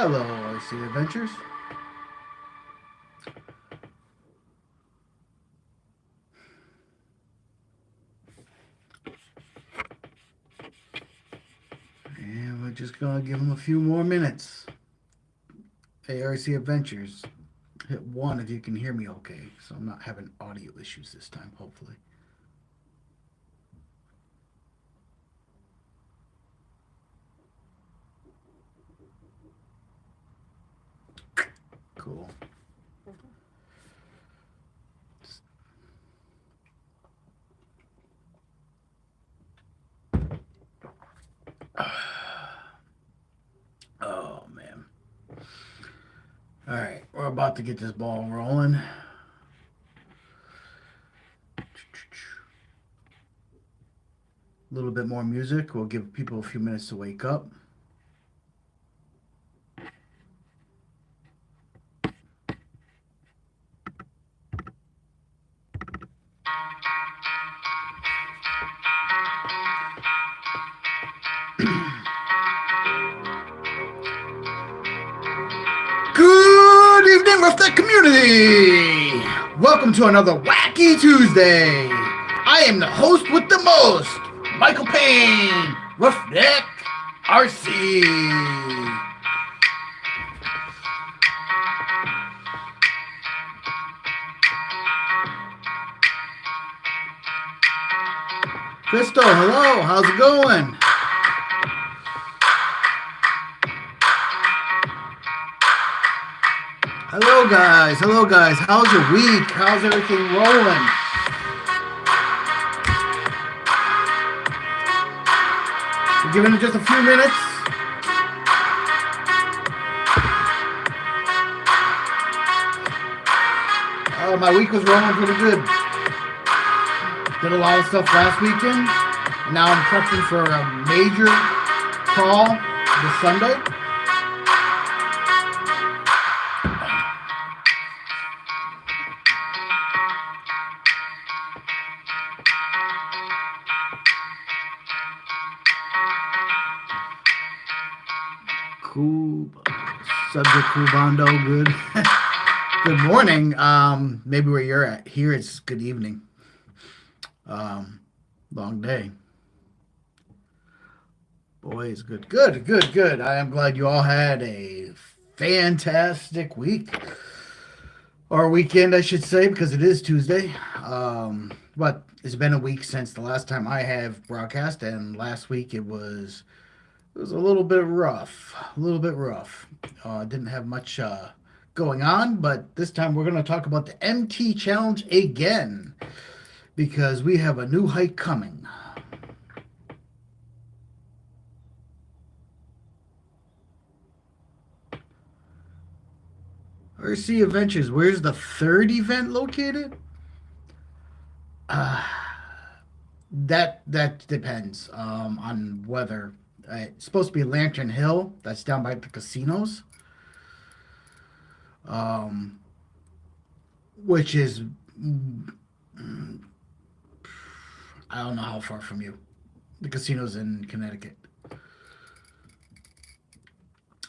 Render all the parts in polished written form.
Hello, RC Adventures. And we're just going to give them a few more minutes. Hey, RC Adventures. Hit 1 if you can hear me okay. So I'm not having audio issues this time, hopefully. Cool. Oh, man. All right, we're about to get this ball rolling. A little bit more music. We'll give people a few minutes to wake up. Good evening, Roughneck community! Welcome to another Wacky Tuesday. I am the host with the most, Michael Payne, Roughneck RC. Crystal, hello, how's it going? Hello guys, how's your week? How's everything rolling? We're giving it just a few minutes. Oh, my week was rolling pretty good. Did a lot of stuff last weekend. Now I'm prepping for a major call this Sunday. Cool. Subject Cubando, good. Good morning. Maybe where you're at. Here it's good evening. Long day. Boy, it's good. Good. I am glad you all had a fantastic week. Or weekend, I should say, because it is Tuesday. But it's been a week since the last time I have broadcast, and last week it was a little bit rough. Didn't have much going on, but this time we're going to talk about the MT Challenge again because we have a new hike coming. RC Adventures, where's the third event located? That depends on whether it's supposed to be Lantern Hill. That's down by the casinos. Which is I don't know how far from you. The casino's in Connecticut.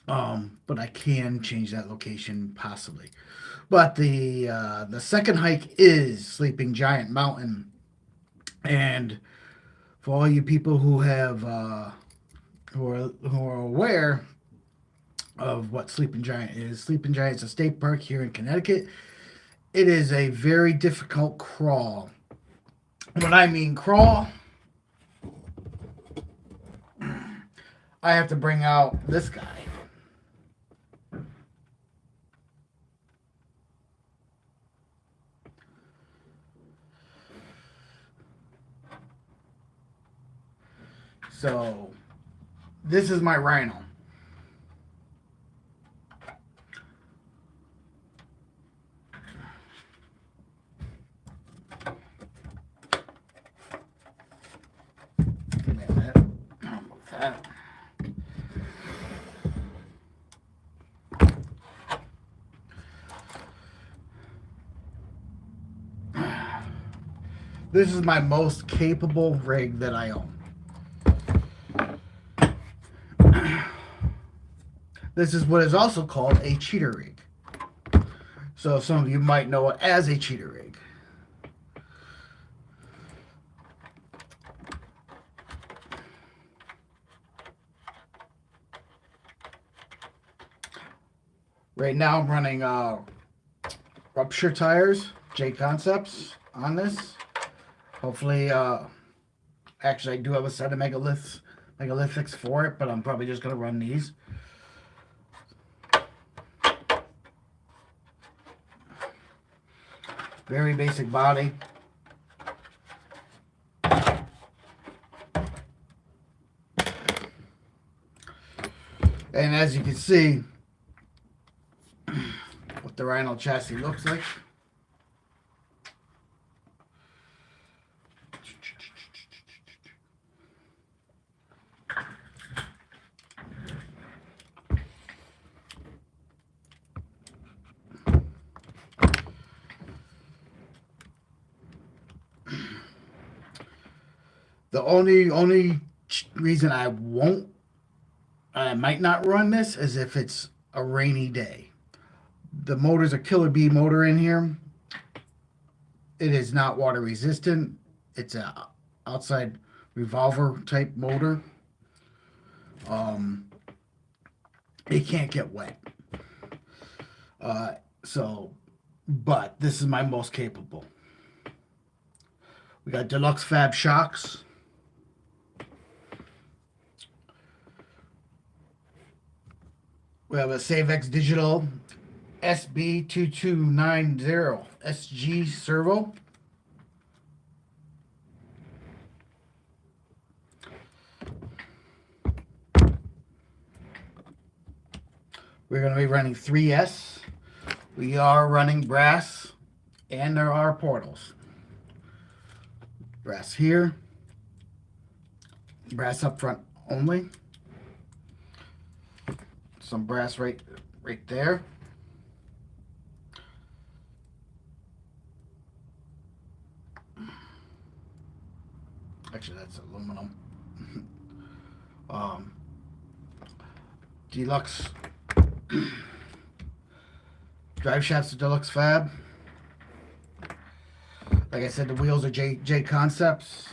But I can change that location possibly. But the second hike is Sleeping Giant Mountain. And for all you people who have who are aware of what Sleeping Giant is, Sleeping Giant is a state park here in Connecticut. It is a very difficult crawl. When I mean crawl, I have to bring out this guy. So, this is my rhino. Give me a minute. I'll move that. This is my most capable rig that I own. This is what is also called a cheater rig. So some of you might know it as a cheater rig. Right now I'm running rupture tires, J Concepts on this. Hopefully, actually I do have a set of megalithics for it, but I'm probably just going to run these. Very basic body. And as you can see, what the Rhino chassis looks like. The only reason I might not run this is if it's a rainy day. The motor's a Killer Bee motor in here. It is not water resistant. It's a outside revolver type motor. It can't get wet. But this is my most capable. We got Deluxe Fab shocks. We have a SaveX Digital SB2290 SG servo. We're going to be running 3S. We are running brass, and there are portals. Brass here. Brass up front only. Some brass right there. Actually, that's aluminum. Deluxe drive shafts of Deluxe Fab. Like I said, the wheels are J Concepts.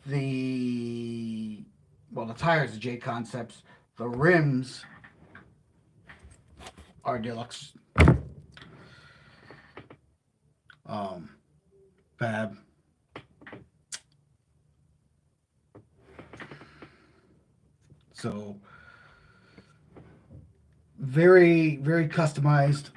The tires are J Concepts. The rims are Deluxe Fab. So very, very customized.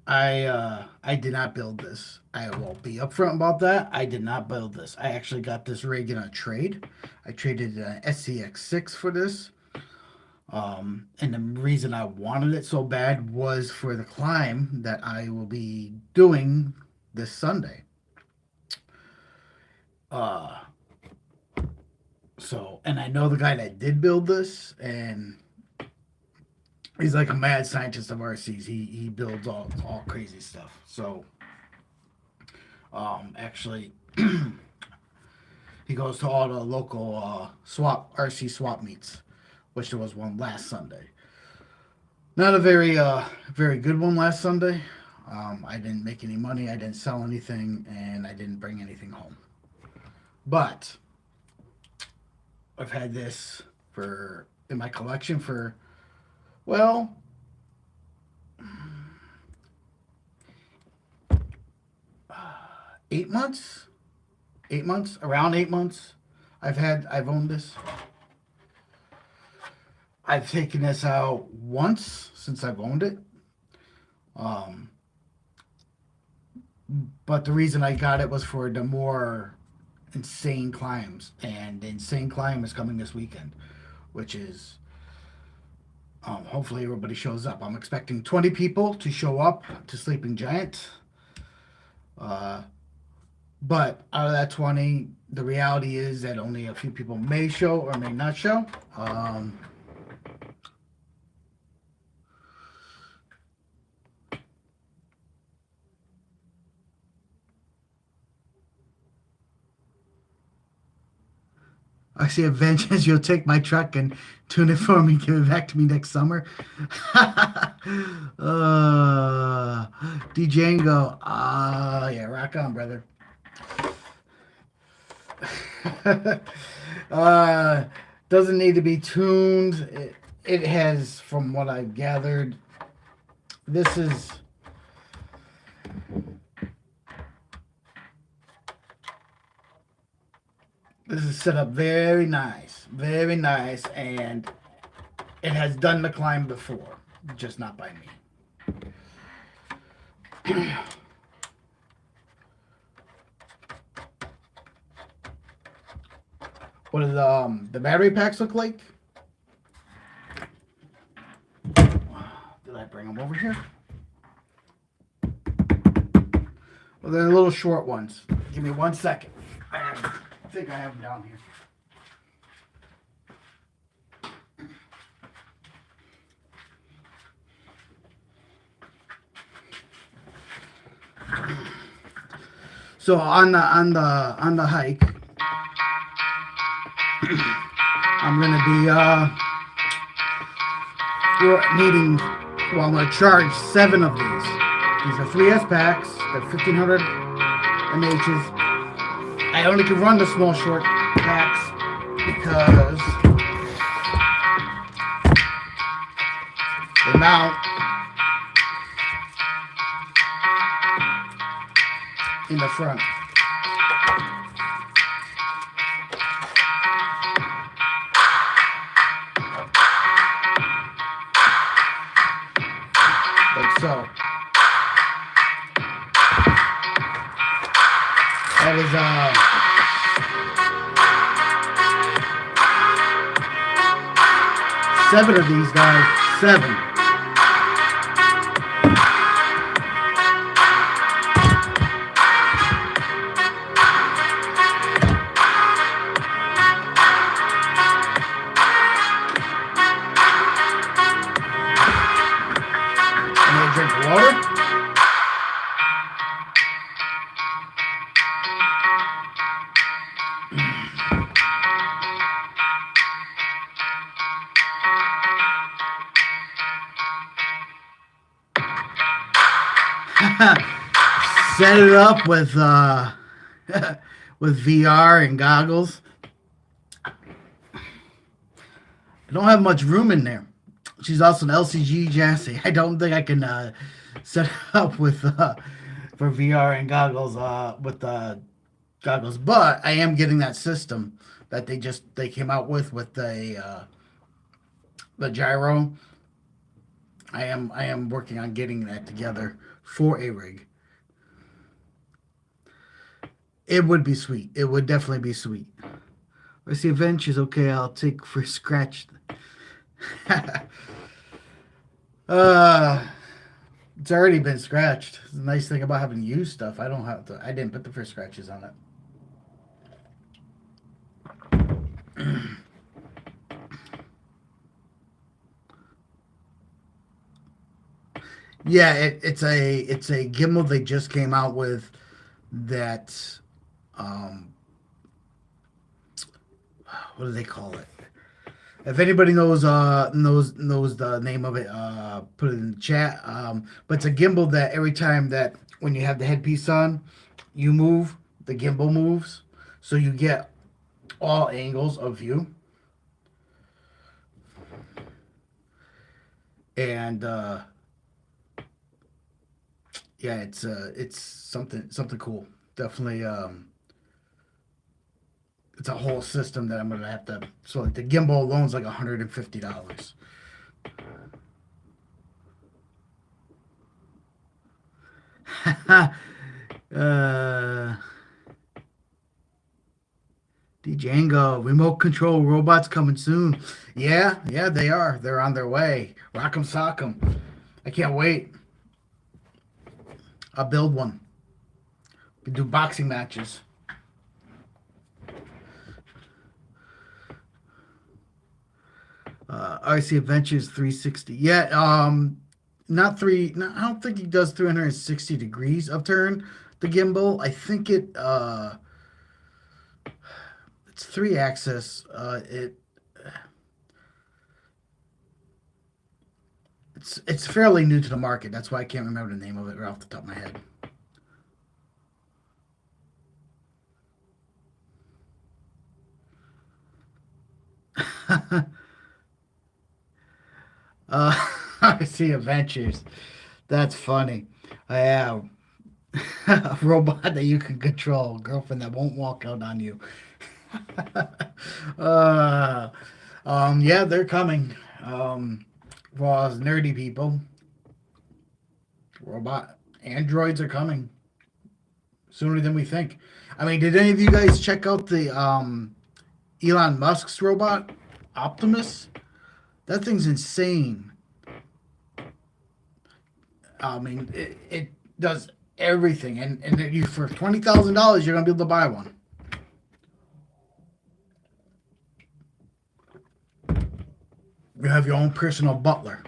I did not build this. I will be upfront about that. I did not build this. I actually got this rig in a trade. I traded an SCX6 for this. And the reason I wanted it so bad was for the climb that I will be doing this Sunday. And I know the guy that did build this, and he's like a mad scientist of RCs. He builds all crazy stuff. So, actually, he goes to all the local RC swap meets, which there was one last Sunday. Not a very good one last Sunday. I didn't make any money. I didn't sell anything, and I didn't bring anything home. But I've had this in my collection for 8 months. 8 months, around 8 months. I've owned this. I've taken this out once since I've owned it. But the reason I got it was for the more insane climbs, and the insane climb is coming this weekend, which is hopefully everybody shows up. I'm expecting 20 people to show up to Sleeping Giant. But out of that 20, the reality is that only a few people may show or may not show. I see a vengeance. You'll take my truck and tune it for me. Give it back to me next summer. Django. Yeah, rock on, brother. uh, doesn't need to be tuned. It has, from what I've gathered, this is set up very nice, and it has done the climb before, just not by me. What do the battery packs look like? Did I bring them over here? Well, they're the little short ones. Give me 1 second. I think I have them down here. So on the hike, I'm gonna be needing. Well, I'm gonna charge 7 of these. These are 3S packs. They're 1500 mAhs. I only can run the small short packs because they mount in the front. Like so. That is 7 of these guys. 7. Drink water. Set it up with with VR and goggles. I don't have much room in there. She's also an LCG chassis. I don't think I can set it up with for VR and goggles with goggles, but I am getting that system that they came out with the gyro. I am working on getting that together for a rig. It would be sweet. It would definitely be sweet. Let's see, Adventures. Okay, I'll take for scratch. It's already been scratched. The nice thing about having used stuff, I don't have to. I didn't put the first scratches on it. Yeah, it's a gimbal they just came out with that. What do they call it? If anybody knows the name of it, put it in the chat. But it's a gimbal that every time that when you have the headpiece on, you move, the gimbal moves, so you get all angles of view. And yeah, it's something cool. Definitely, it's a whole system that I'm gonna have to. So like the gimbal alone's like $150. Django, remote control robots coming soon. Yeah, they are. They're on their way. Rock'em sock'em. I can't wait. I'll build one. We do boxing matches. RC Adventures 360. Yeah, not three. No, I don't think he does 360 degrees of turn. The gimbal. I think it's It's 3-axis. It's fairly new to the market. That's why I can't remember the name of it right off the top of my head. I see Adventures. That's funny. I have a robot that you can control, a girlfriend that won't walk out on you. uh, yeah, they're coming. For us nerdy people, robot androids are coming sooner than we think. I mean, did any of you guys check out the Elon Musk's robot, Optimus? That thing's insane. I mean, it does everything, and you for $20,000, you're gonna be able to buy one. You have your own personal butler.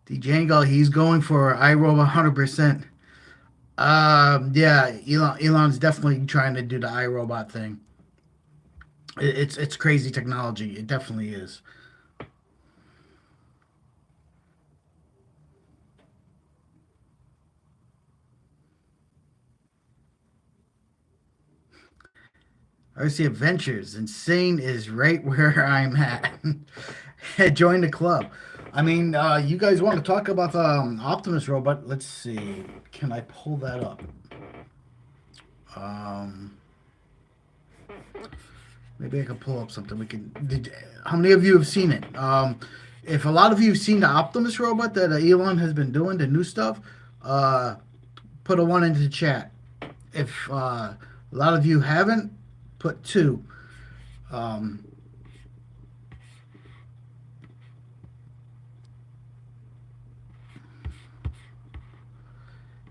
Django, he's going for iRobot 100%. Yeah, Elon's definitely trying to do the iRobot thing. It's crazy technology. It definitely is. RC Adventures. Insane is right where I'm at. Join the club. I mean, you guys want to talk about the Optimus robot? Let's see. Can I pull that up? Um, Maybe I can pull up something. How many of you have seen it? If a lot of you have seen the Optimus robot that Elon has been doing, the new stuff, uh, put a one into the chat. If a lot of you haven't, put two. Um,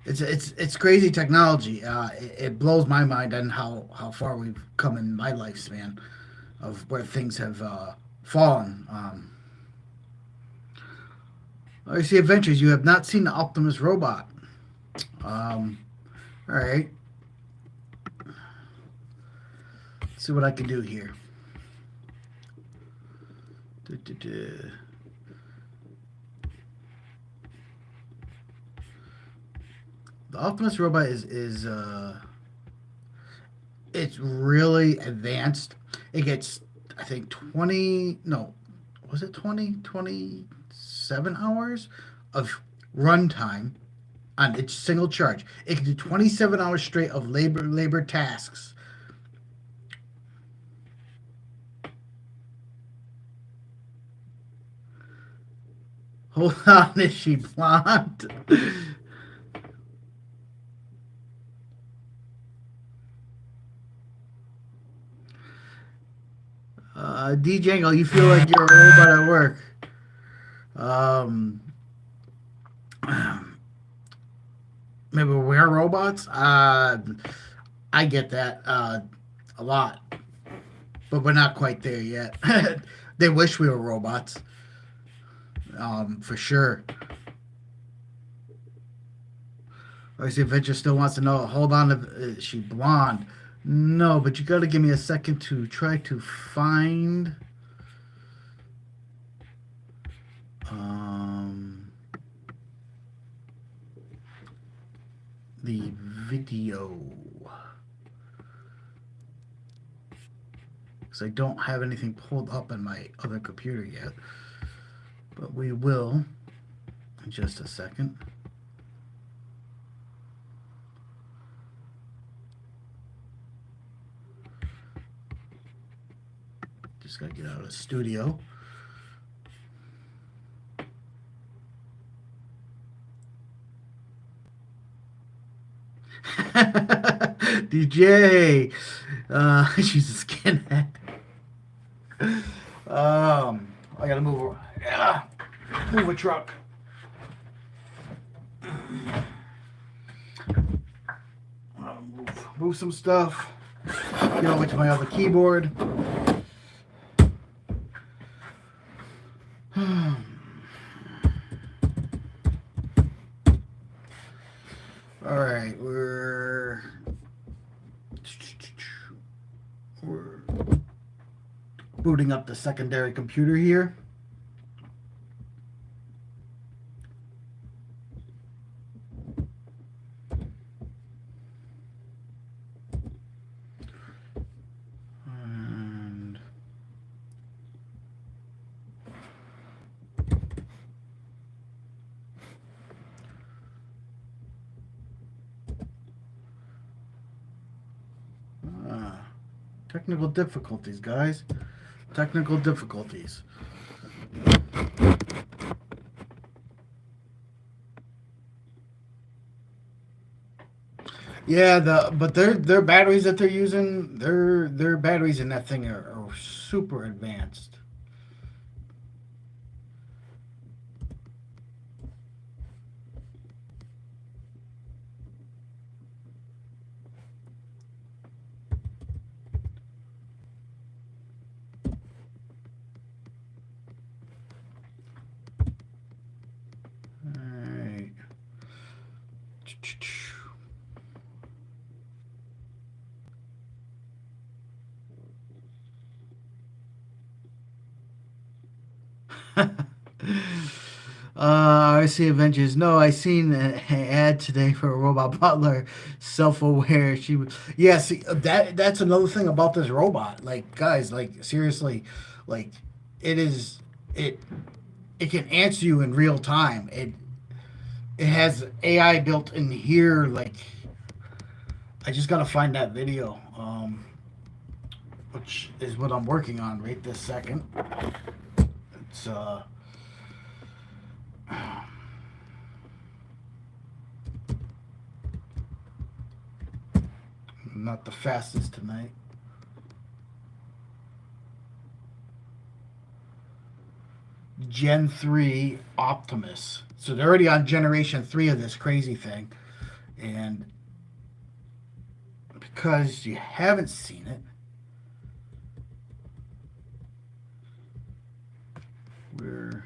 it's crazy technology. It blows my mind on how far we've come in my lifespan of where things have fallen. I see Adventures. You have not seen the Optimus robot. All right. Let's see what I can do here. Du-du-du. The Optimus robot is it's really advanced. It gets, I think, 20, no, was it 27 hours of runtime on its single charge. It can do 27 hours straight of labor tasks. Hold on, is she blonde? Django, you feel like you're a robot at work. Um, Maybe we're robots. I get that a lot, but we're not quite there yet. They wish we were robots, for sure. Obviously, Adventure still wants to know. Hold on, is she blonde? No, but you got to give me a second to try to find. The video. Because I don't have anything pulled up on my other computer yet. But we will in just a second. Just got to get out of the studio. DJ, she's a skinhead. I gotta move a truck. Move some stuff. Get over to my other keyboard. right, we're booting up the secondary computer here. And technical difficulties, guys. Technical difficulties. Yeah, but their batteries that they're using, their batteries in that thing are super advanced. All right. I see Avengers. No, I seen an ad today for a robot butler, self-aware. She was, yeah. See, that's another thing about this robot. Like, guys, like seriously, like it is it it can answer you in real time. It has AI built in here. Like, I just gotta find that video, which is what I'm working on right this second. It's not the fastest tonight. Gen 3 Optimus. So they're already on generation 3 of this crazy thing. And because you haven't seen it, we're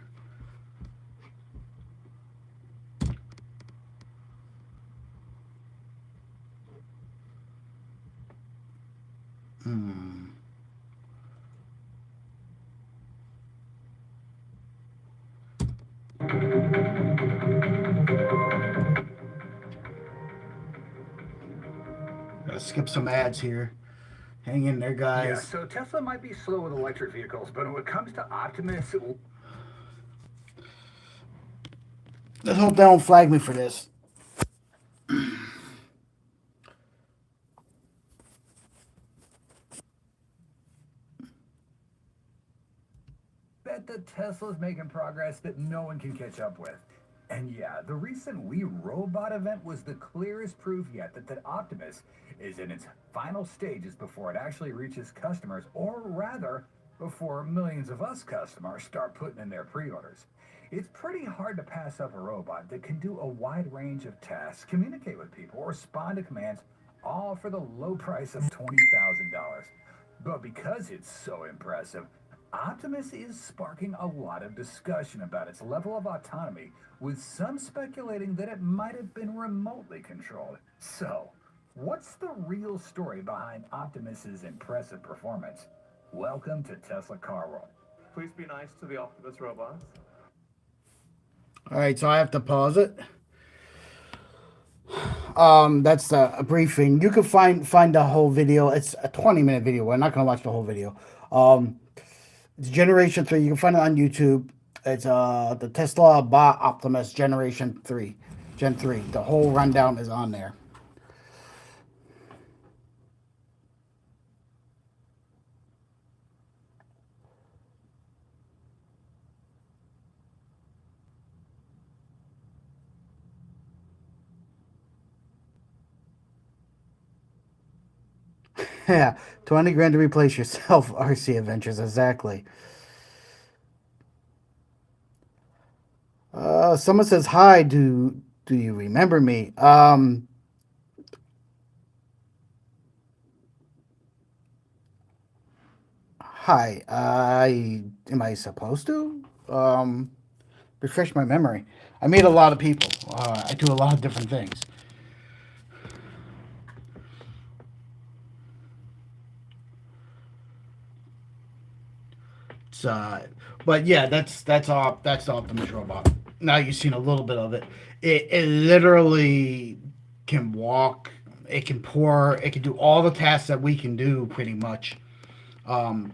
gotta skip some ads here. Hang in there, guys. Yeah, so Tesla might be slow with electric vehicles, but when it comes to Optimus, Let's hope they don't flag me for this. bet that Tesla's making progress that no one can catch up with. And yeah, the recent We Robot event was the clearest proof yet that Optimus is in its final stages before it actually reaches customers, or rather, before millions of us customers start putting in their pre-orders. It's pretty hard to pass up a robot that can do a wide range of tasks, communicate with people, or respond to commands, all for the low price of $20,000. But because it's so impressive, Optimus is sparking a lot of discussion about its level of autonomy, with some speculating that it might have been remotely controlled. So, what's the real story behind Optimus's impressive performance? Welcome to Tesla Car World. Please be nice to the Optimus robots. All right, so I have to pause it. That's a briefing. You can find the whole video. It's a 20-minute video. We're not gonna watch the whole video. It's Generation 3. You can find it on YouTube. It's the Tesla Bot Optimus Generation 3. Gen 3. The whole rundown is on there. Yeah, 20 grand to replace yourself, RC Adventures, exactly. Someone says, hi, do you remember me? Hi, am I supposed to? Refresh my memory. I meet a lot of people. I do a lot of different things. It's but yeah, that's the Optimus robot. Now you've seen a little bit of it. It literally can walk. It can pour. It can do all the tasks that we can do pretty much, um,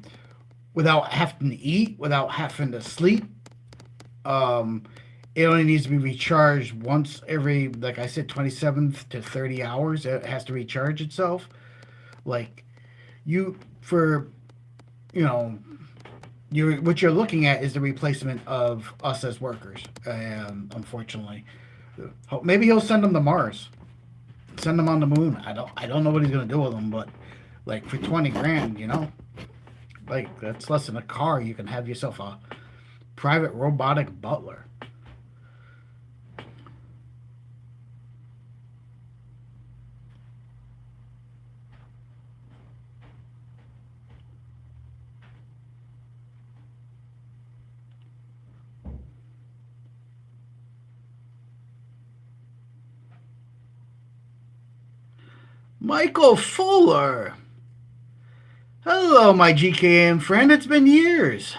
without having to eat, without having to sleep. Um, it only needs to be recharged once every, like I said, 27th to 30 hours. It has to recharge itself. Like you for you know you're what you're looking at is the replacement of us as workers. Unfortunately, maybe he'll send them to Mars, send them on the moon. I don't know what he's gonna do with them, but like for 20 grand, like that's less than a car. You can have yourself a private robotic butler. Michael Fuller. Hello, my GKN friend. It's been years.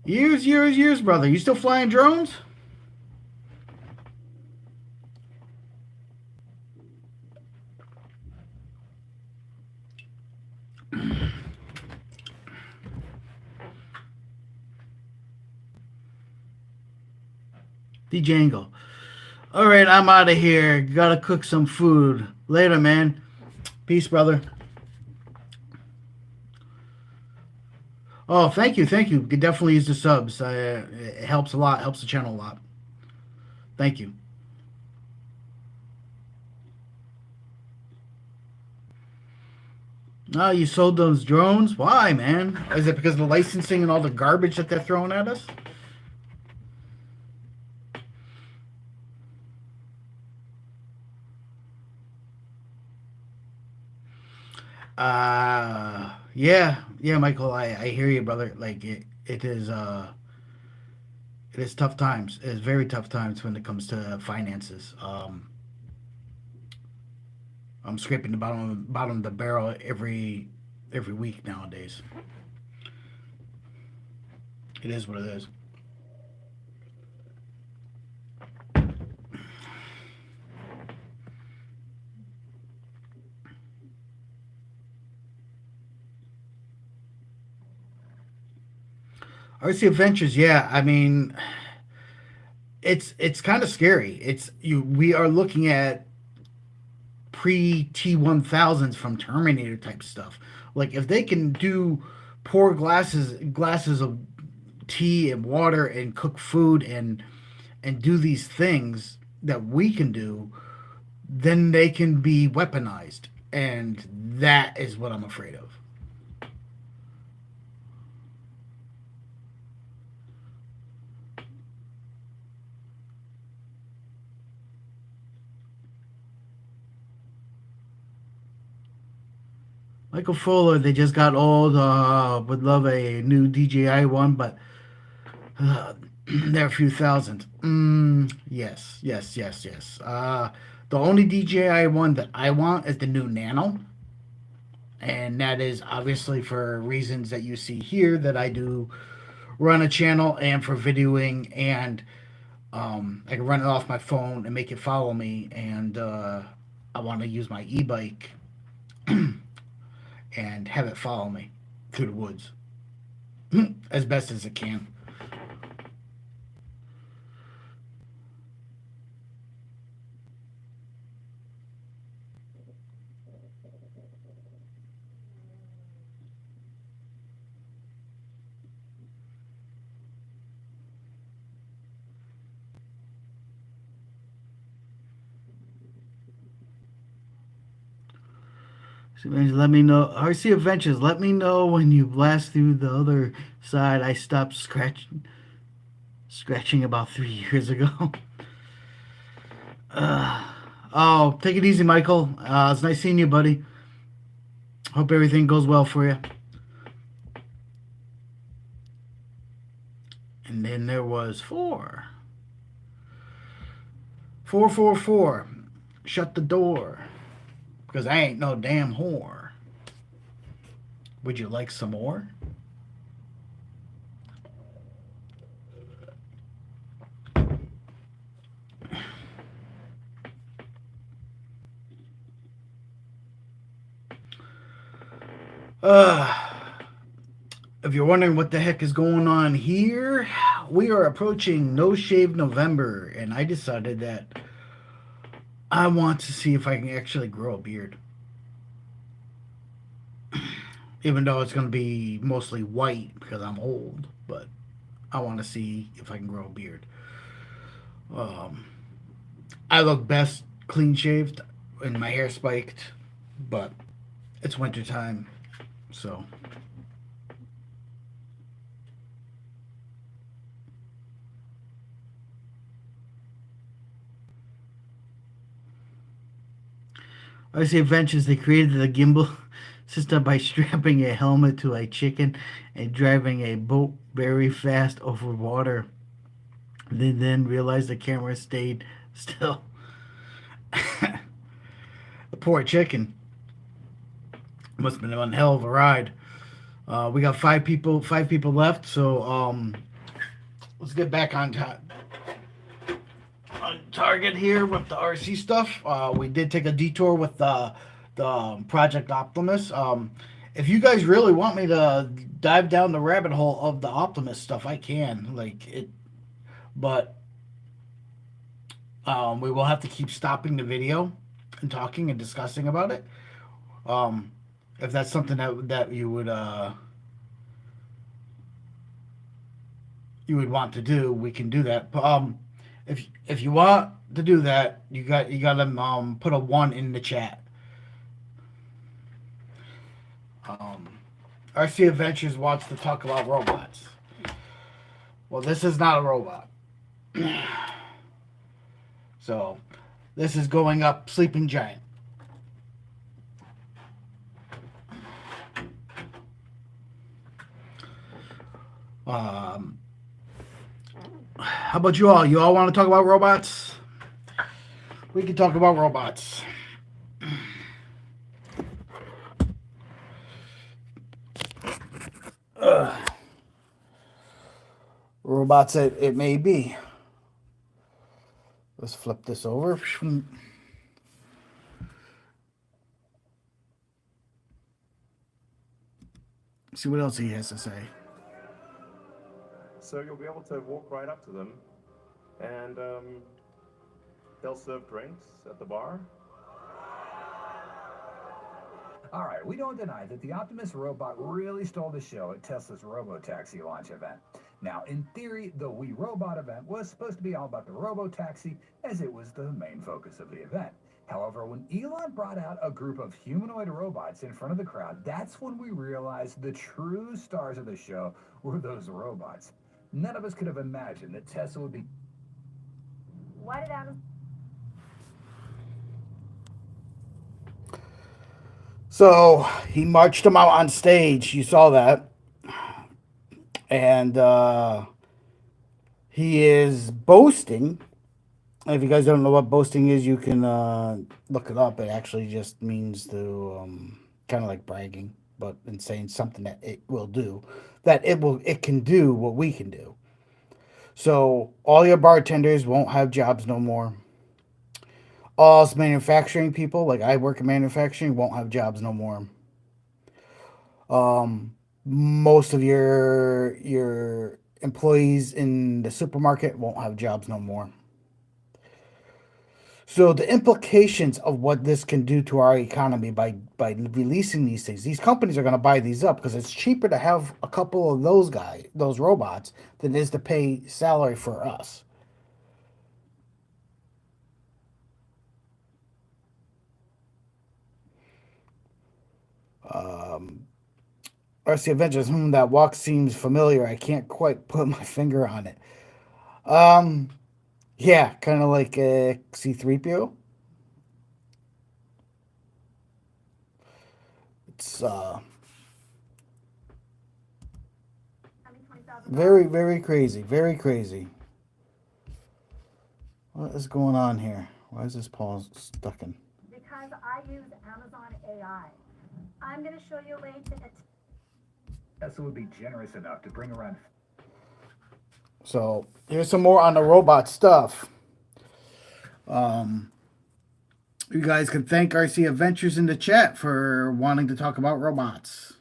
Years, brother. You still flying drones? Django. All right, I'm out of here. Gotta cook some food. Later, man. Peace, brother. Oh, thank you, thank you. You can definitely use the subs. It helps a lot. Helps the channel a lot. Thank you. Oh, you sold those drones? Why, man? Is it because of the licensing and all the garbage that they're throwing at us? Yeah, Michael. I hear you, brother. Like it is tough times. It is very tough times when it comes to finances. I'm scraping the bottom of the barrel every week nowadays. It is what it is. RC Adventures, yeah. I mean, it's kind of scary. It's you. We are looking at pre T1000s from Terminator type stuff. Like if they can do pour glasses of tea and water and cook food and do these things that we can do, then they can be weaponized, and that is what I'm afraid of. Michael Fuller, they just got old. Would love a new DJI one, but they're a few thousand. Yes. The only DJI one that I want is the new Nano, and that is obviously for reasons that you see here that I do run a channel and for videoing, and I can run it off my phone and make it follow me, and I want to use my e-bike and have it follow me through the woods as best as it can. Let me know. RC Adventures, let me know when you blast through the other side. I stopped scratching about 3 years ago. Oh, take it easy, Michael. It's nice seeing you, buddy. Hope everything goes well for you. And then there was 444. Shut the door. Because I ain't no damn whore. Would you like some more? Uh, if you're wondering what the heck is going on here, we are approaching No Shave November, and I decided that I want to see if I can actually grow a beard. Even though it's going to be mostly white because I'm old, but I want to see if I can grow a beard. Um, I look best clean shaved and my hair spiked, but it's winter time, so I see adventures. They created the gimbal system by strapping a helmet to a chicken and driving a boat very fast over water. They then realized the camera stayed still. The poor chicken must have been one hell of a ride. We got five people left. So let's get back on target here with the RC stuff. We did take a detour with the Project Optimus. If you guys really want me to dive down the rabbit hole of the Optimus stuff, I can. Like it, but we will have to keep stopping the video and talking and discussing about it. If that's something that you would want to do, we can do that. If you want to do that, you got to put a 1 in the chat. RC Adventures wants to talk about robots. Well, this is not a robot. So, this is going up Sleeping Giant. How about you all? You all want to talk about robots? We can talk about robots. Robots it may be. Let's flip this over. See what else he has to say. So you'll be able to walk right up to them, and they'll serve drinks at the bar. All right, we don't deny that the Optimus robot really stole the show at Tesla's Robotaxi launch event. Now, in theory, the We Robot event was supposed to be all about the Robotaxi, as it was the main focus of the event. However, when Elon brought out a group of humanoid robots in front of the crowd, that's when we realized the true stars of the show were those robots. None of us could have imagined that Tesla would be... Why did Amazon... So he marched them out on stage. You saw that. And he is boasting. If you guys don't know what boasting is, you can look it up. It actually just means to kind of like bragging, but in saying something that it will do, that it can do what we can do. So all your bartenders won't have jobs no more. All us manufacturing people, like I work in manufacturing, won't have jobs no more. Most of your employees in the supermarket won't have jobs no more. So the implications of what this can do to our economy by releasing these things, these companies are going to buy these up because it's cheaper to have a couple of those robots, than it is to pay salary for us. RC Adventures, that walk seems familiar. I can't quite put my finger on it. Yeah, kind of like a C-3PO. It's very, very crazy. Very crazy. What is going on here? Why is this Paul stuck in? Because I use Amazon AI. I'm going to show you a way to... Tesla would be generous enough to bring around... So here's some more on the robot stuff. You guys can thank RC Adventures in the chat for wanting to talk about robots.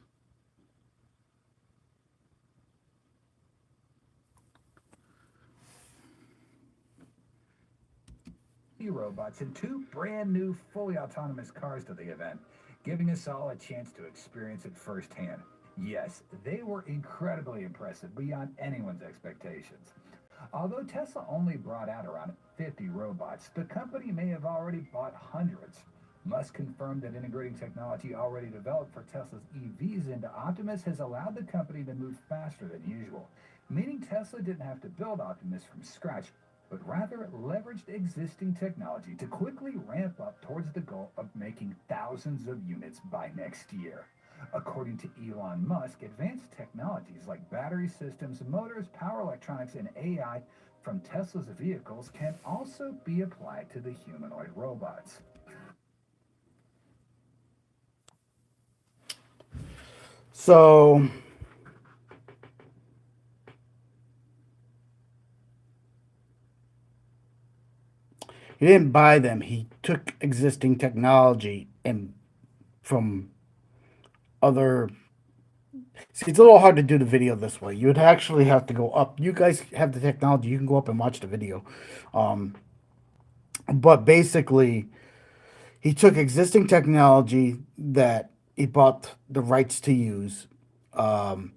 robots and 2 brand new fully autonomous cars to the event, giving us all a chance to experience it firsthand. Yes, they were incredibly impressive beyond anyone's expectations. Although Tesla only brought out around 50 robots, the company may have already bought hundreds. Musk confirmed that integrating technology already developed for Tesla's EVs into Optimus has allowed the company to move faster than usual, meaning Tesla didn't have to build Optimus from scratch, but rather leveraged existing technology to quickly ramp up towards the goal of making thousands of units by next year. According to Elon Musk, advanced technologies like battery systems, motors, power electronics, and AI from Tesla's vehicles can also be applied to the humanoid robots. So he didn't buy them. He took existing technology and from other. See, it's a little hard to do the video this way. You would actually have to go up. You guys have the technology. You can go up and watch the video. But basically, he took existing technology that he bought the rights to use, and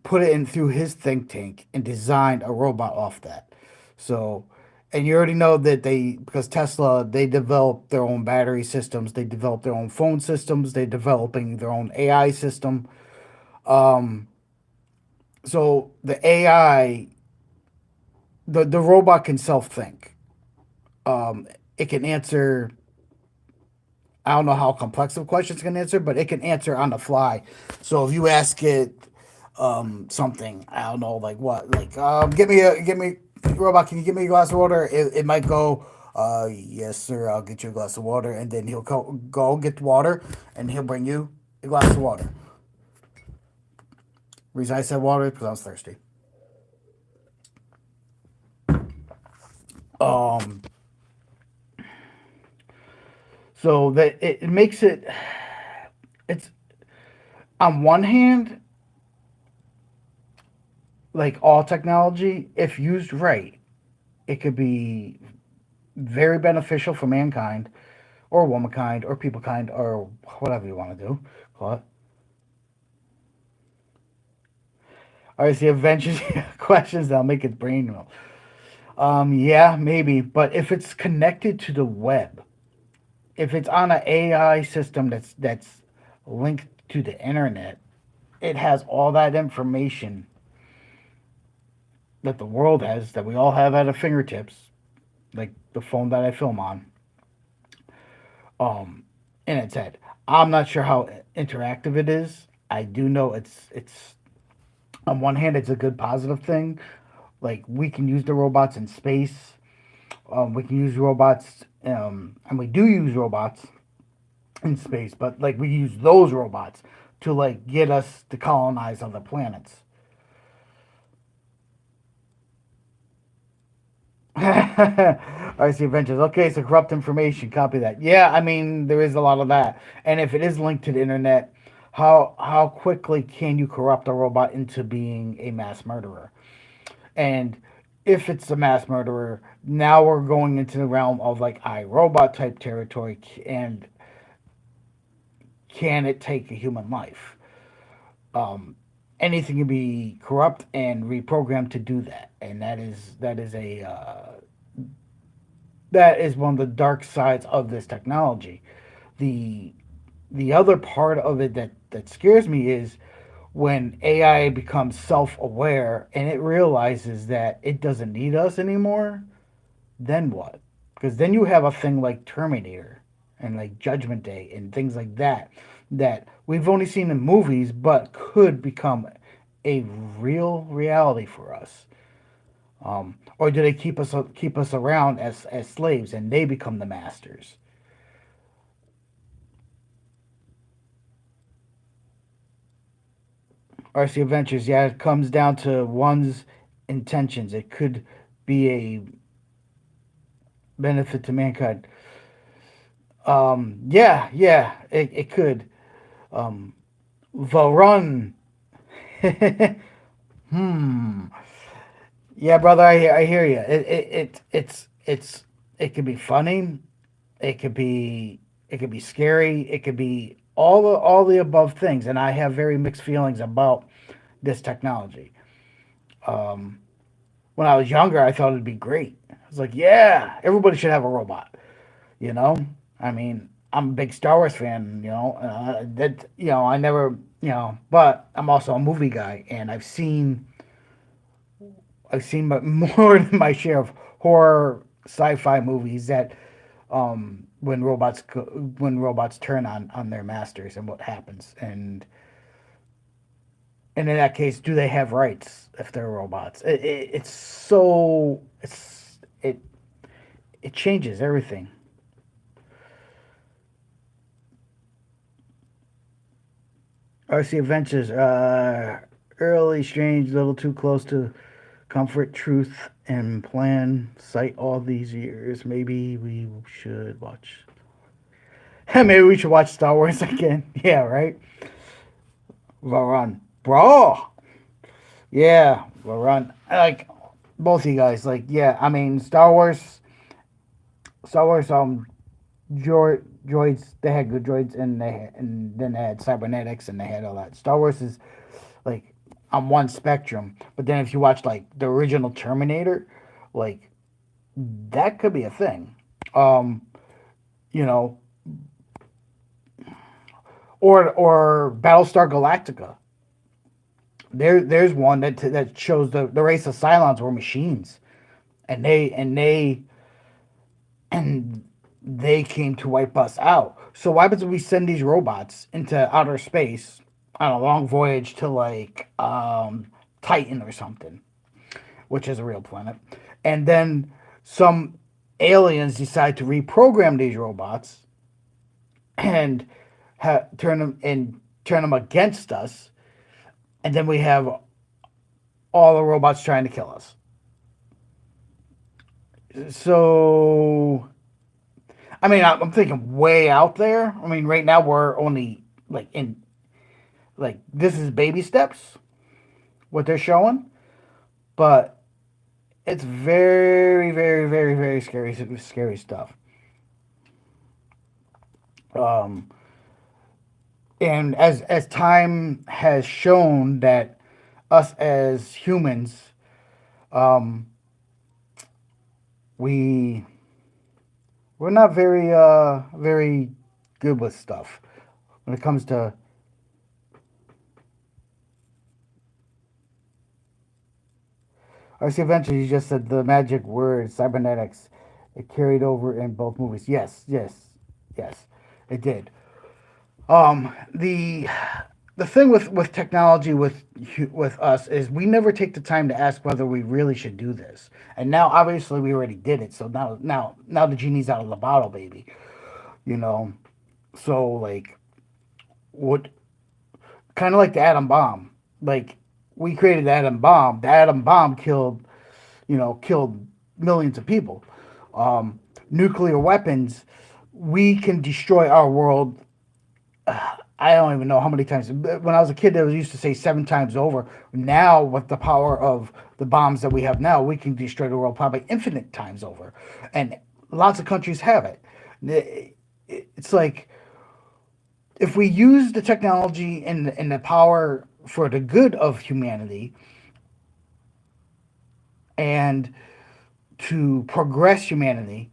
put it in through his think tank and designed a robot off that. So, and you already know that because Tesla, they develop their own battery systems, they develop their own phone systems, they're developing their own AI system. So the AI, the robot can self think. It can answer. I don't know how complex of questions it can answer, but it can answer on the fly. So if you ask it something, I don't know, like what, like give me robot, can you give me a glass of water? It might go, yes sir, I'll get you a glass of water, and then he'll go get the water, and he'll bring you a glass of water. Reason I said water is because I was thirsty. So that it makes it's on one hand, like all technology, if used right, it could be very beneficial for mankind or womankind or peoplekind or whatever you want to do. What? All right, see, Avengers questions that'll make it brain roll. Yeah, maybe, but if it's connected to the web, if it's on an AI system that's linked to the internet, it has all that information that the world has, that we all have at our fingertips, like the phone that I film on, in its head. I'm not sure how interactive it is. I do know it's on one hand it's a good positive thing. Like we can use the robots in space. We can use robots, and we do use robots in space, but like we use those robots to like get us to colonize other planets. I see Adventures. Okay, so corrupt information. Copy that. Yeah, I mean there is a lot of that, and if it is linked to the internet, how quickly can you corrupt a robot into being a mass murderer? And if it's a mass murderer, now we're going into the realm of like iRobot type territory, and can it take a human life? Anything can be corrupt and reprogrammed to do that, and that is one of the dark sides of this technology. The the other part of it that scares me is when AI becomes self-aware and it realizes that it doesn't need us anymore. Then what? Because then you have a thing like Terminator and like Judgment Day and things like that that we've only seen in movies but could become a real reality for us. Or do they keep us around as slaves and they become the masters? RC Adventures, yeah, it comes down to one's intentions. It could be a benefit to mankind. Yeah, it could. The run. Hmm. Yeah, brother, I hear you. it's it could be funny, it could be it could be scary, it could be all the above things, and I have very mixed feelings about this technology. Um, when I was younger, I thought it'd be great. I was like, yeah, everybody should have a robot. You know, I mean, I'm a big Star Wars fan. That I never but I'm also a movie guy, and I've seen more than my share of horror sci-fi movies that when robots turn on their masters and what happens, and in that case, do they have rights if they're robots? It changes everything. RC Adventures, early, strange, little too close to comfort, truth, and plan. Sight all these years. Maybe we should watch. Maybe we should watch Star Wars again. Yeah, right. Varan, bro. Yeah, Varan. Like both of you guys. Like, yeah. I mean, Star Wars. Star Wars. Droids. They had good droids, and then they had cybernetics, and they had all that. Star Wars is like on one spectrum, but then if you watch like the original Terminator, like that could be a thing. Um, you know, or Battlestar Galactica. There's one that shows the race of Cylons were machines, and and they came to wipe us out. So what happens if we send these robots into outer space on a long voyage to like Titan or something, which is a real planet, and then some aliens decide to reprogram these robots and turn them against us, and then we have all the robots trying to kill us. So, I mean, I'm thinking way out there. I mean, right now we're only like this is baby steps what they're showing, but it's very, very, very, very scary stuff. Um, and as time has shown that us as humans, um, we we're not very good with stuff when it comes to RC Adventure. You just said the magic word cybernetics. It carried over in both movies. Yes, yes, yes, it did. The thing with technology with us is we never take the time to ask whether we really should do this. And now obviously we already did it. So now the genie's out of the bottle, baby. You know. So like what kind of like the atom bomb. Like we created the atom bomb. The atom bomb killed millions of people. Nuclear weapons, we can destroy our world. I don't even know how many times. When I was a kid, they used to say 7 times over. Now, with the power of the bombs that we have now, we can destroy the world probably infinite times over, and lots of countries have it. It's like if we use the technology and the power for the good of humanity and to progress humanity,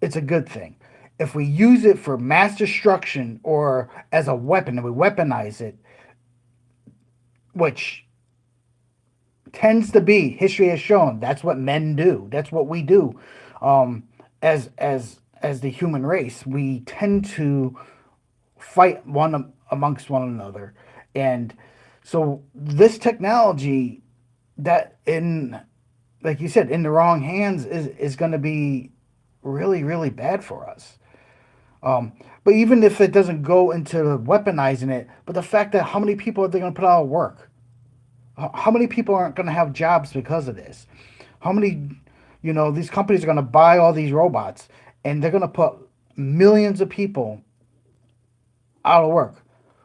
it's a good thing. If we use it for mass destruction or as a weapon and we weaponize it, which tends to be, history has shown, that's what men do. That's what we do. Um, as the human race, we tend to fight one amongst one another, and so this technology that in like you said in the wrong hands is going to be really really bad for us. But even if it doesn't go into weaponizing it, but the fact that how many people are they going to put out of work? How many people aren't going to have jobs because of this? How many, these companies are going to buy all these robots and they're going to put millions of people out of work.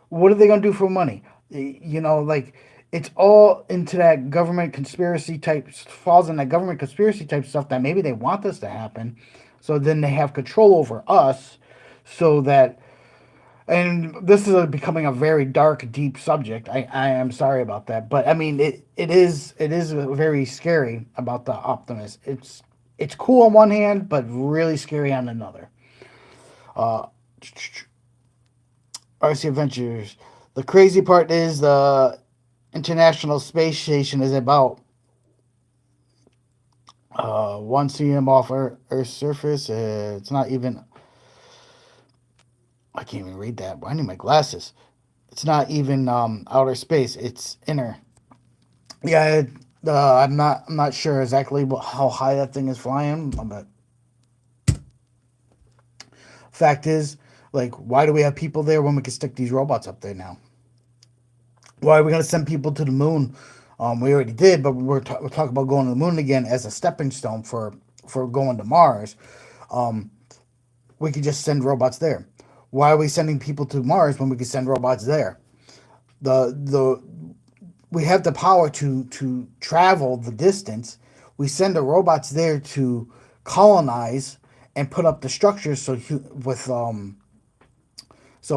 What are they going to do for money? Like it's all into that government conspiracy type, falls in that government conspiracy type stuff that maybe they want this to happen. So then they have control over us so that, and this is becoming a very dark, deep subject. I am sorry about that. But I mean, it is very scary about the Optimus. It's cool on one hand, but really scary on another. RC Adventures. The crazy part is the International Space Station is about 1 cm off Earth's surface. It's not even. I can't even read that. I need my glasses. It's not even outer space. It's inner. Yeah, I'm not sure exactly how high that thing is flying, but fact is, like, why do we have people there when we can stick these robots up there now? Why are we going to send people to the moon? We already did, but we're talking about going to the moon again as a stepping stone for going to Mars. We could just send robots there. Why are we sending people to Mars when we can send robots there? We have the power to travel the distance. We send the robots there to colonize and put up the structures so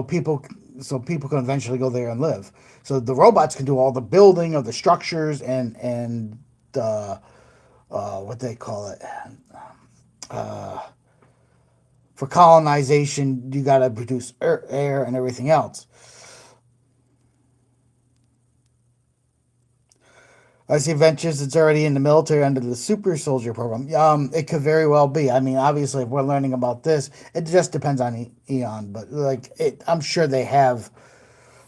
people can eventually go there and live. So the robots can do all the building of the structures and the what they call it. For colonization, you got to produce air and everything else. RC Ventures, it's already in the military under the Super Soldier program. It could very well be. I mean, obviously, if we're learning about this, it just depends on Eon. But I'm sure they have,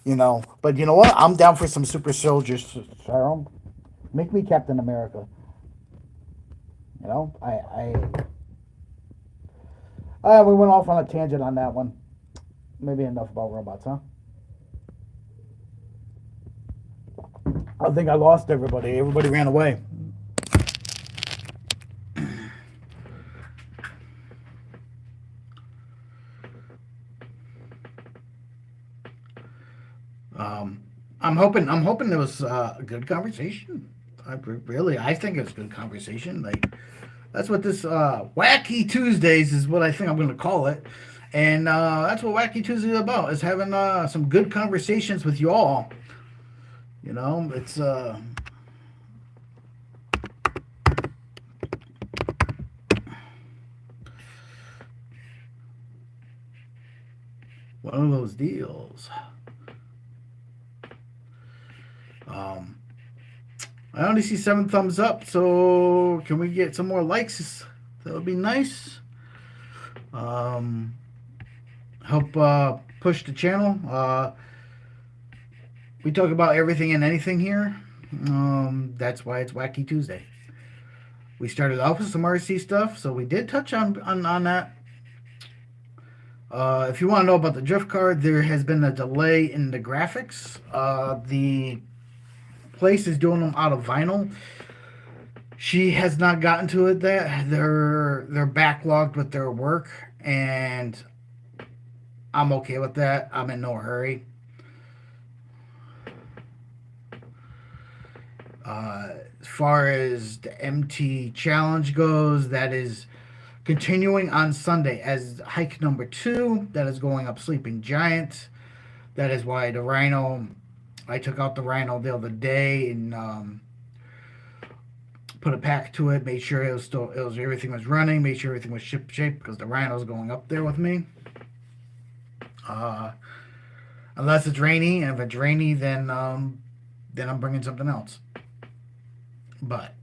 But you know what? I'm down for some Super Soldiers. Sharon, make me Captain America. We went off on a tangent on that one. Maybe enough about robots, huh? I think I lost everybody. Everybody ran away. I'm hoping it was a good conversation. I think it was a good conversation. Like, that's what this Wacky Tuesdays is what I think I'm going to call it. And that's what Wacky Tuesday is about, is having some good conversations with you all. It's one of those deals. I only see 7 thumbs up, so can we get some more likes? That would be nice. Help push the channel. We talk about everything and anything here. That's why it's Wacky Tuesday. We started off with some RC stuff, so we did touch on that. If you want to know about the drift card, there has been a delay in the graphics. The place is doing them out of vinyl. She has not gotten to it yet. They're backlogged with their work, and I'm okay with that. I'm in no hurry. As far as the MT challenge goes, that is continuing on Sunday as hike number 2. That is going up Sleeping Giant. That is why the Rhino, I took out the Rhino the other day and put a pack to it, made sure everything was running, made sure everything was ship shape, because the Rhino's going up there with me. Unless it's rainy, and if it's rainy, then I'm bringing something else. But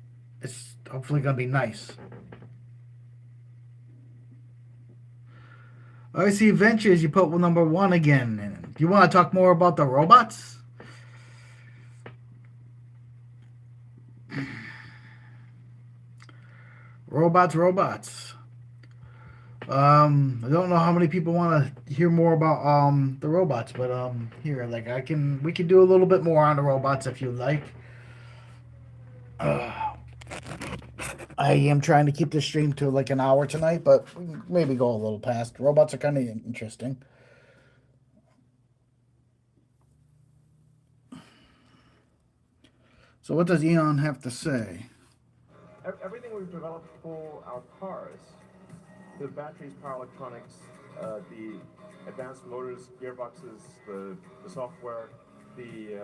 it's hopefully gonna be nice. RC Adventures, you put number 1 again. Do you want to talk more about the robots? Robots. I don't know how many people want to hear more about the robots, but here, like, we can do a little bit more on the robots if you like. I am trying to keep the stream to like an hour tonight, but maybe go a little past. Robots are kind of interesting. So what does Elon have to say? Everything we've developed for our cars, the batteries, power electronics, the advanced motors, gearboxes, the software, the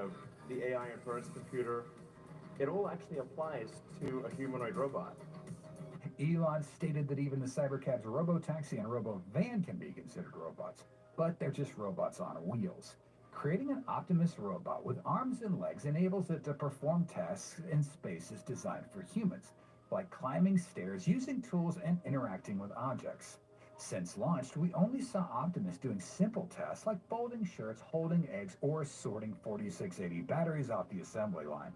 AI inference computer, it all actually applies to a humanoid robot. Elon stated that even the Cybercab's robotaxi and robovan can be considered robots, but they're just robots on wheels. Creating an Optimus robot with arms and legs enables it to perform tasks in spaces designed for humans, like climbing stairs, using tools, and interacting with objects. Since launch, we only saw Optimus doing simple tasks like folding shirts, holding eggs, or sorting 4680 batteries off the assembly line.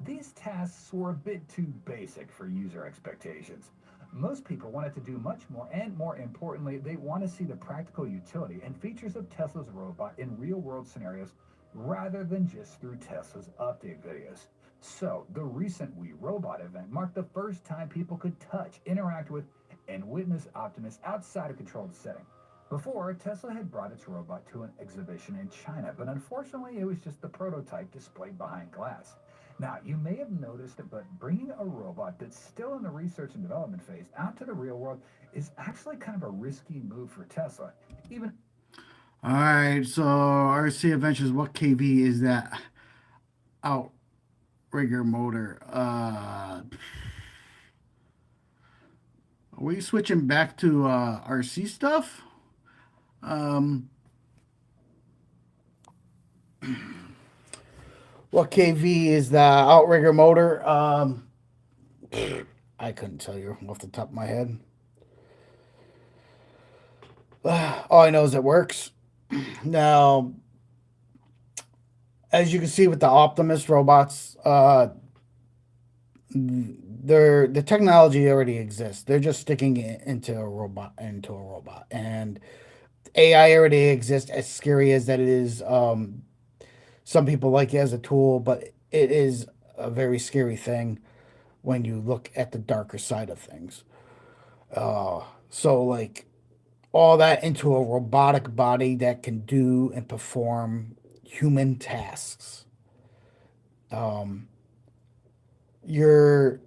These tasks were a bit too basic for user expectations. Most people wanted to do much more, and more importantly, they want to see the practical utility and features of Tesla's robot in real-world scenarios rather than just through Tesla's update videos. So, the recent We Robot event marked the first time people could touch, interact with, and witness Optimus outside a controlled setting. Before, Tesla had brought its robot to an exhibition in China, but unfortunately, it was just the prototype displayed behind glass. Now, you may have noticed that, but bringing a robot that's still in the research and development phase out to the real world is actually kind of a risky move for Tesla. Even All right, so RC Adventures, what KV is that outrigger motor? Are we switching back to RC stuff? What KV is the outrigger motor? I couldn't tell you off the top of my head. All I know is it works. Now, as you can see with the Optimus robots, the technology already exists. They're just sticking it into a robot, and AI already exists. As scary as that it is, some people like it as a tool, but it is a very scary thing when you look at the darker side of things. So like all that into a robotic body that can do and perform human tasks. You're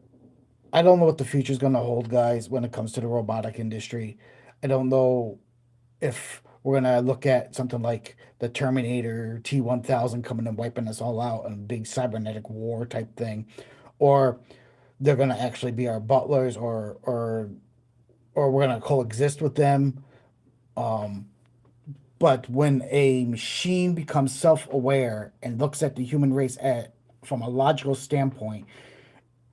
I don't know what the future's going to hold, guys, when it comes to the robotic industry. I don't know if we're going to look at something like the Terminator T-1000 coming and wiping us all out in a big cybernetic war type thing, or they're going to actually be our butlers, or we're going to coexist with them. But when a machine becomes self-aware and looks at the human race from a logical standpoint,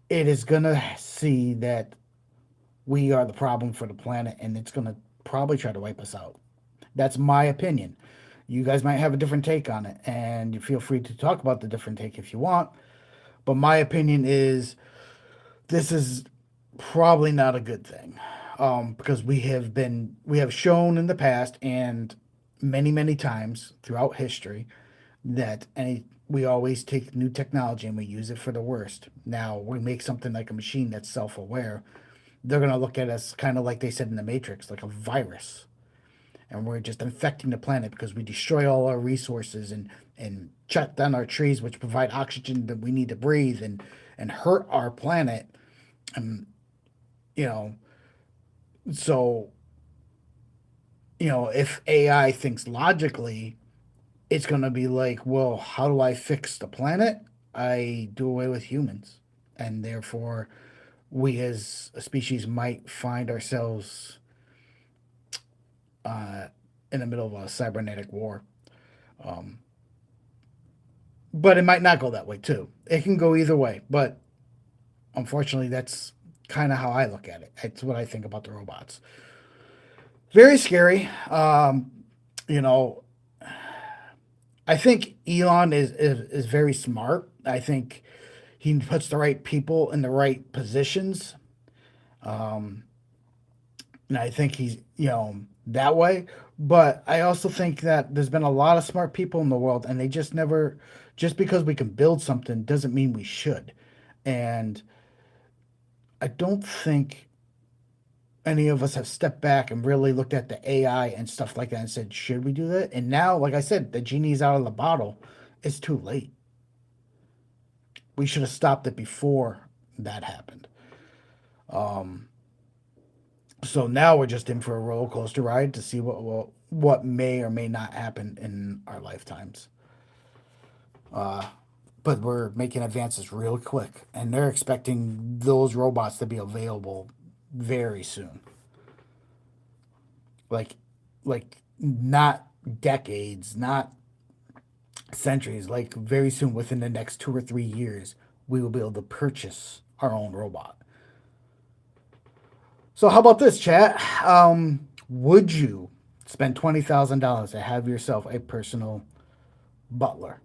it is going to see that we are the problem for the planet, and it's going to probably try to wipe us out. That's my opinion. You guys might have a different take on it, and you feel free to talk about the different take if you want. But my opinion is this is probably not a good thing, because we have shown in the past and many times throughout history that we always take new technology and we use it for the worst. Now we make something like a machine that's self-aware. They're gonna look at us kind of like they said in the Matrix, like a virus, and we're just infecting the planet because we destroy all our resources and shut down our trees, which provide oxygen that we need to breathe, and hurt our planet. And you know, so if AI thinks logically, it's going to be like, well, how do I fix the planet? I do away with humans. And therefore, we as a species might find ourselves in the middle of a cybernetic war. But it might not go that way, too. It can go either way. But unfortunately, that's kind of how I look at it. It's what I think about the robots. Very scary. You know, I think Elon is very smart. I think he puts the right people in the right positions. And I think he's, that way. But I also think that there's been a lot of smart people in the world, and they just never, just because we can build something doesn't mean we should. And I don't think any of us have stepped back and really looked at the AI and stuff like that and said, should we do that? And now, like I said, the genie's out of the bottle. It's too late. We should have stopped it before that happened. So now we're just in for a roller coaster ride to see what may or may not happen in our lifetimes. But we're making advances real quick, and they're expecting those robots to be available very soon. Like, like not decades, not centuries. Like very soon, within the next 2 or 3 years, we will be able to purchase our own robot. So how about this, chat? Would you spend $20,000 to have yourself a personal butler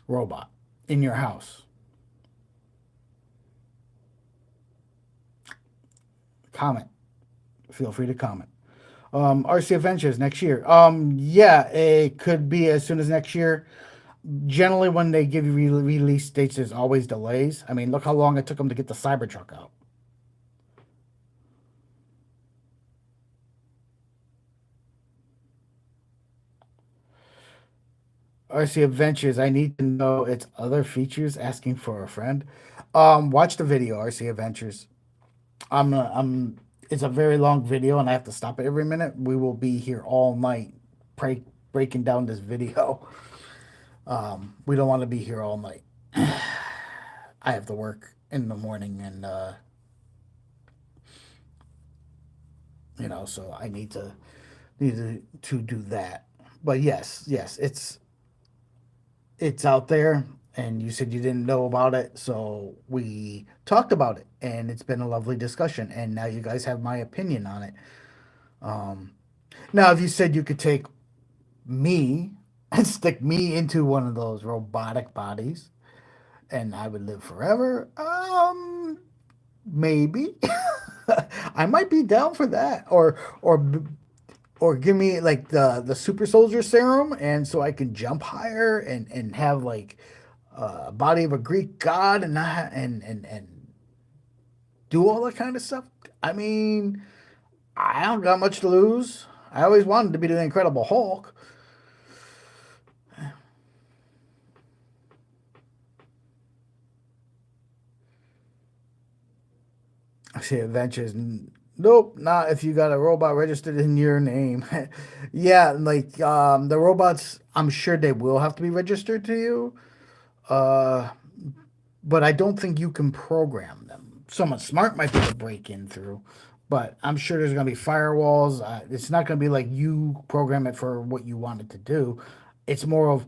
robot in your house? Comment. Feel free to comment. RC Adventures next year. Yeah, it could be as soon as next year. Generally, when they give you release dates, there's always delays. I mean, look how long it took them to get the Cybertruck out. RC Adventures, I need to know its other features. Asking for a friend. Watch the video, RC Adventures. It's a very long video, and I have to stop it every minute. We will be here all night, breaking down this video. We don't want to be here all night. I have to work in the morning, and so I need to do that. But yes, it's out there, and you said you didn't know about it, so we talked about it, and it's been a lovely discussion, and now you guys have my opinion on it. Now, if you said you could take me and stick me into one of those robotic bodies and I would live forever, maybe. I might be down for that, or give me like the super soldier serum, and so I can jump higher and have like a body of a Greek god, and not and do all that kind of stuff. I mean, I don't got much to lose. I always wanted to be the Incredible Hulk. I see Adventures. Nope, not if you got a robot registered in your name. Yeah, like the robots, I'm sure they will have to be registered to you. Uh, but I don't think you can program them. Someone smart might be able to break in through, but I'm sure there's going to be firewalls. It's not going to be like you program it for what you want it to do. It's more of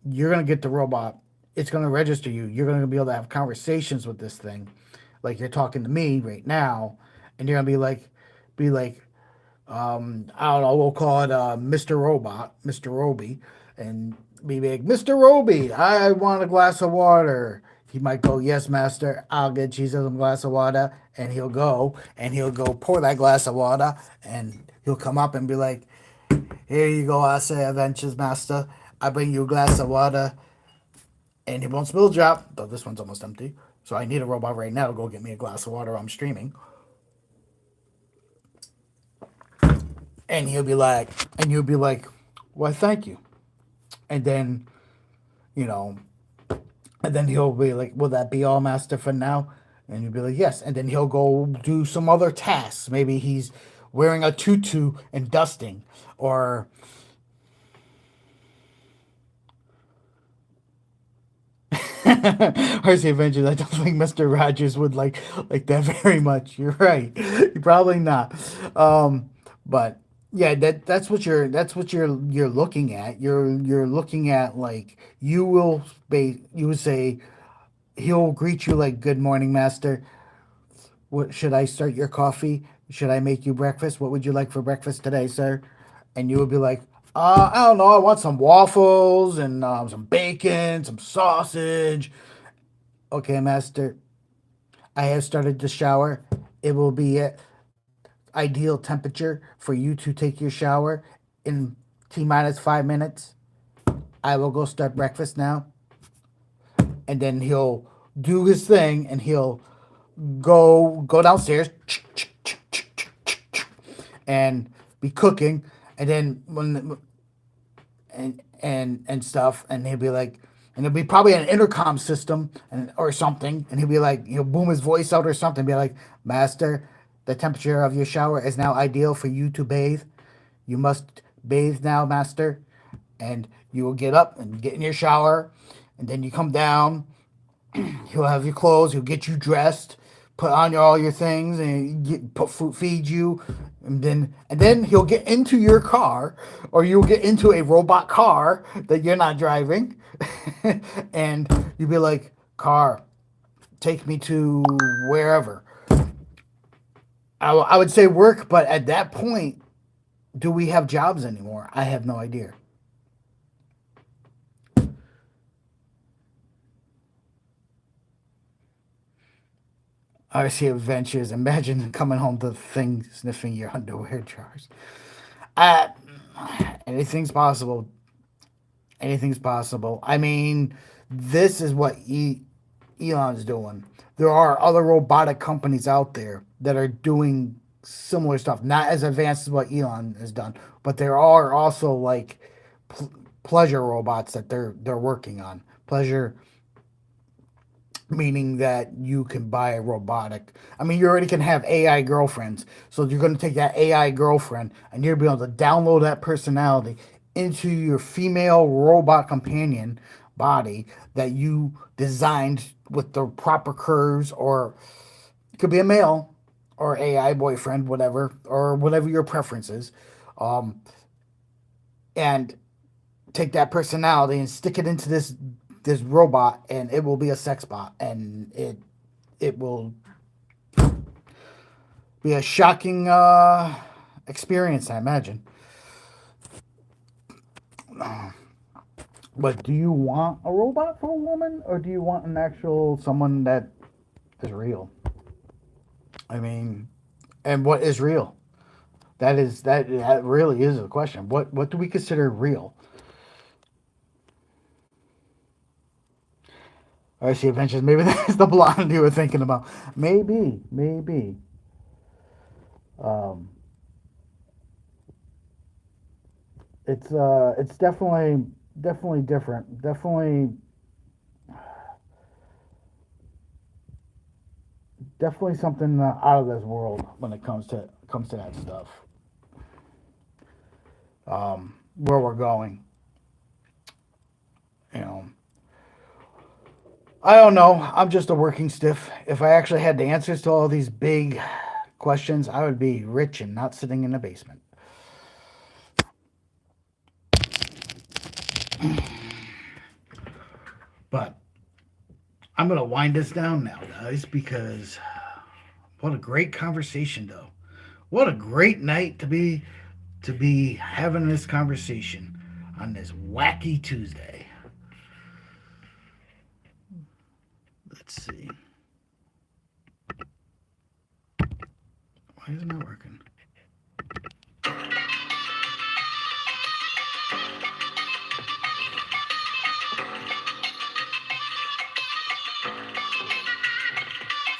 you're going to get the robot. It's going to register you. You're going to be able to have conversations with this thing, like you're talking to me right now, and you're going to be like, I don't know, we'll call it Mr. Robot, Mr. Roby, and be like, Mr. Roby, I want a glass of water. He might go, yes, master, I'll get you some glass of water. And he'll go pour that glass of water, and he'll come up and be like, here you go, I say adventures, master. I bring you a glass of water. And he won't spill a drop, though this one's almost empty. So I need a robot right now to go get me a glass of water. I'm streaming. And you'll be like, well, thank you. And then, and then he'll be like, will that be all, master, for now? And you'll be like, yes. And then he'll go do some other tasks. Maybe he's wearing a tutu and dusting, or RC Avengers. I don't think Mr. Rogers would like that very much. You're right. Probably not. But yeah, that's what you're looking at. You're looking at like you would say he'll greet you like, good morning, master. What should I start your coffee? Should I make you breakfast? What would you like for breakfast today, sir? And you would be like, I don't know. I want some waffles and some bacon, some sausage. Okay, master. I have started to shower. It will be at ideal temperature for you to take your shower in T-minus 5 minutes. I will go start breakfast now. And then he'll do his thing, and he'll go downstairs and be cooking, and then when and stuff, and he'll be like, and there'll be probably an intercom system or something, and he'll be like, he'll boom his voice out or something, be like, Master, the temperature of your shower is now ideal for you to bathe. You must bathe now, Master. And you will get up and get in your shower, and then you come down. He'll have your clothes. He'll get you dressed, put on all your things, and put food, feed you, and then he'll get into your car, or you'll get into a robot car that you're not driving, and you'll be like, "Car, take me to wherever." I would say work, but at that point, do we have jobs anymore? I have no idea. RC Adventures. Imagine coming home to the thing sniffing your underwear drawers. Uh, Anything's possible. Anything's possible. I mean, this is what Elon's doing. There are other robotic companies out there that are doing similar stuff, not as advanced as what Elon has done, but there are also like pleasure robots that they're working on. Pleasure meaning that you can buy a robotic. I mean, you already can have AI girlfriends. So you're going to take that AI girlfriend and you're going to be able to download that personality into your female robot companion body that you designed with the proper curves, or it could be a male or AI boyfriend, whatever, or whatever your preference is. And take that personality and stick it into this robot, and it will be a sex bot, and it will be a shocking experience, I imagine. But do you want a robot for a woman, or do you want an actual someone that is real? I mean, and what is real? That really is a question. What do we consider real? RC Adventures. Maybe that's the blonde you were thinking about. Maybe. It's definitely different. Definitely something out of this world when it comes to that stuff. Where we're going, you know. I don't know. I'm just a working stiff. If I actually had the answers to all these big questions, I would be rich and not sitting in a basement. But I'm going to wind this down now, guys, because what a great conversation, though. What a great night to be having this conversation on this Wacky Tuesday. Let's see. Why isn't that working?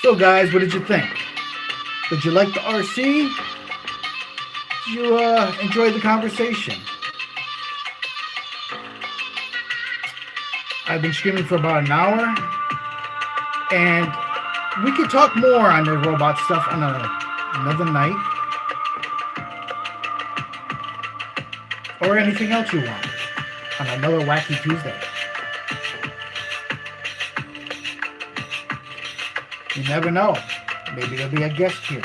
So, guys, what did you think? Did you like the RC? Did you enjoy the conversation? I've been streaming for about an hour, and we could talk more on the robot stuff on another night, or anything else you want on another Wacky Tuesday. You never know. Maybe there'll be a guest here.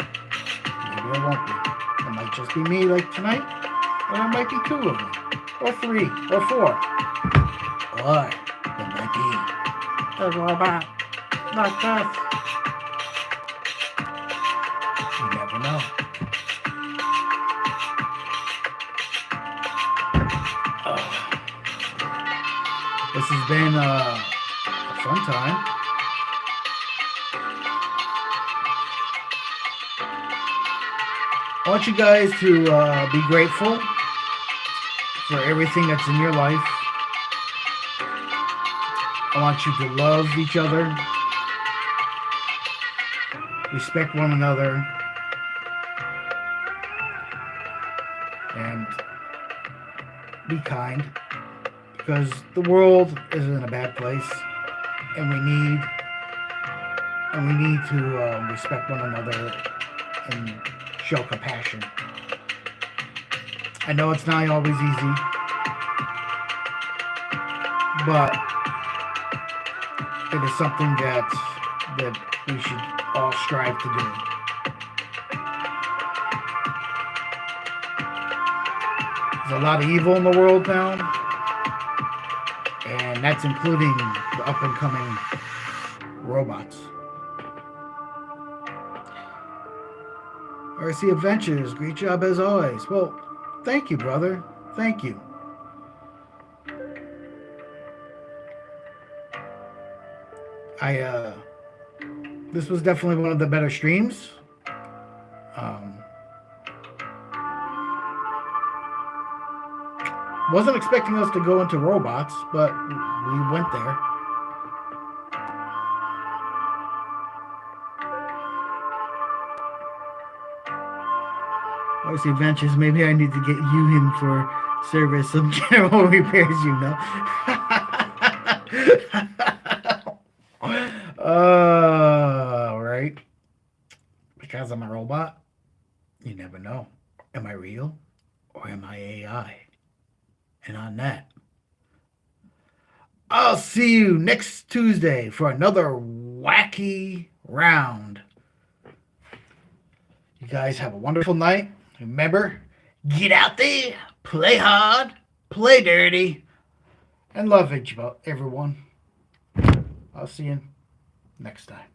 Maybe there won't be. It might just be me like tonight, or it might be two of me, or three, or four. Or it might be a robot like us. You never know. This has been a fun time. I want you guys to be grateful for everything that's in your life. I want you to love each other, respect one another, and be kind, because the world is in a bad place, and we need to respect one another and show compassion. I know it's not always easy, but it is something that we should all strive to do. There's a lot of evil in the world now, and that's including the up and coming robots. RC Adventures, great job as always. Well, thank you, brother. Thank you. This was definitely one of the better streams. Wasn't expecting us to go into robots, but we went there. RC Adventures, maybe I need to get you in for service, some general repairs, you know. Right. Because I'm a robot, you never know. Am I real or am I AI? And on that, I'll see you next Tuesday for another wacky round. You guys have a wonderful night. Remember, get out there, play hard, play dirty, and love everyone. I'll see you next time.